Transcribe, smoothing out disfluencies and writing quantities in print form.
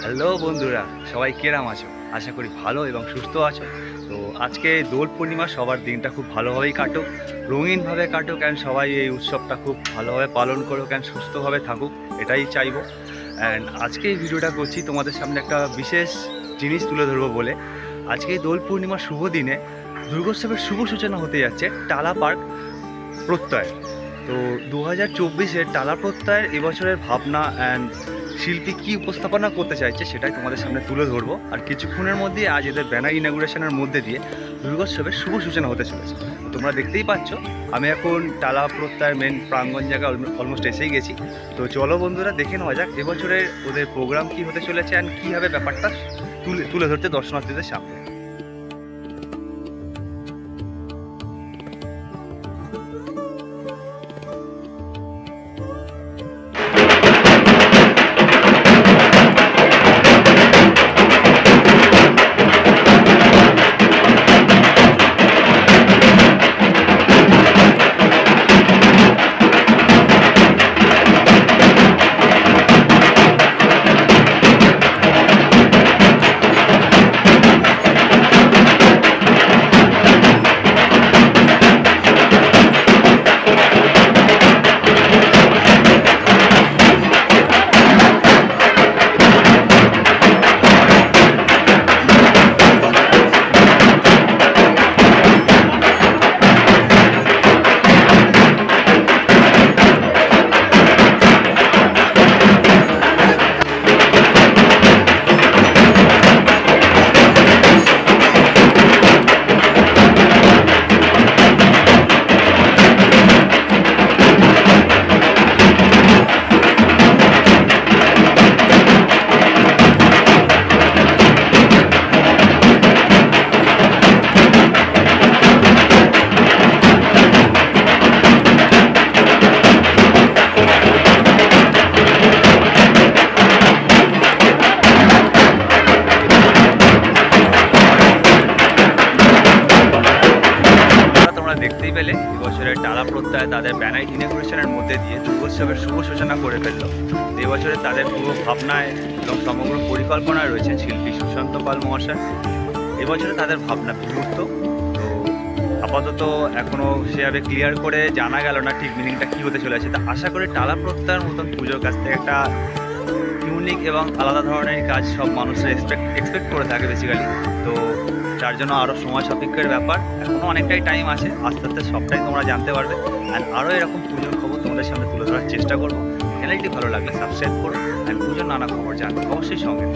Hello বন্ধুরা, সবাই কেরাম আছো? আশা করি ভালো এবং সুস্থ আছো। তো আজকে দোল পূর্ণিমা, সবার দিনটা খুব ভালোভাবেই কাটুক, রঙিনভাবে কাটুক, অ্যান্ড সবাই এই উৎসবটা খুব ভালোভাবে পালন করুক অ্যান্ড সুস্থভাবে থাকুক, এটাই চাইবো। অ্যান্ড আজকে এই ভিডিওটা করছি তোমাদের সামনে একটা বিশেষ জিনিস তুলে ধরবো বলে। আজকে এই দোল পূর্ণিমার শুভ দিনে দুর্গোৎসবের শুভ সূচনা হতে যাচ্ছে টালা পার্ক প্রত্যয়। তো 2024-এর টালা প্রত্যয়ের এবছরের ভাবনা অ্যান্ড শিল্পী কী উপস্থাপনা করতে চাইছে সেটাই তোমাদের সামনে তুলে ধরবো। আর কিছুক্ষণের মধ্যে আজ এদের ব্যানার ইনাগুরেশনের মধ্যে দিয়ে দুর্গোৎসবের শুভ সূচনা হতে চলেছে। তোমরা দেখতেই পাচ্ছ, আমি এখন টালা প্রত্যয়ের মেন প্রাঙ্গণ জায়গায় অলমোস্ট এসেই গেছি। তো চলো বন্ধুরা, দেখে নেওয়া যাক এবছরের ওদের প্রোগ্রাম কী হতে চলেছে অ্যান্ড কীভাবে ব্যাপারটা তুলে ধরতে দর্শনার্থীদের সামনে। দেখতেই পেলে এবছরের টালা প্রত্যয় তাদের ব্যানার ইনাগুরেশনের মধ্যে দিয়ে দুর্গোৎসবের শুভ সূচনা করে ফেলল। এবছরে তাদের পুরো ভাবনায় এবং সমগ্র পরিকল্পনায় রয়েছে শিল্পী সুশান্ত পাল মহাশয়। এবছরে তাদের ভাবনা বিমূর্ত। তো আপাতত এখনও সেভাবে ক্লিয়ার করে জানা গেল না ঠিক মিনিংটা কী হতে চলেছে। তা আশা করি টালা প্রত্যয়ের মতন পুজোর কাছ থেকে একটা ইউনিক এবং আলাদা ধরনের কাজ সব মানুষরা এক্সপেক্ট করে থাকে বেসিক্যালি। তো যার জন্য আরও সময় সাপেক্ষের ব্যাপার, এখনও অনেকটাই টাইম আছে, আস্তে আস্তে সবটাই তোমরা জানতে পারবে। অ্যান্ড আরও এরকম পুজোর খবর তোমাদের সামনে তুলে ধরার চেষ্টা করবো। চ্যানেলটি ভালো লাগলে সাবস্ক্রাইব করো অ্যান্ড পুজোর নানা খবর জানতে অবশ্যই সঙ্গে।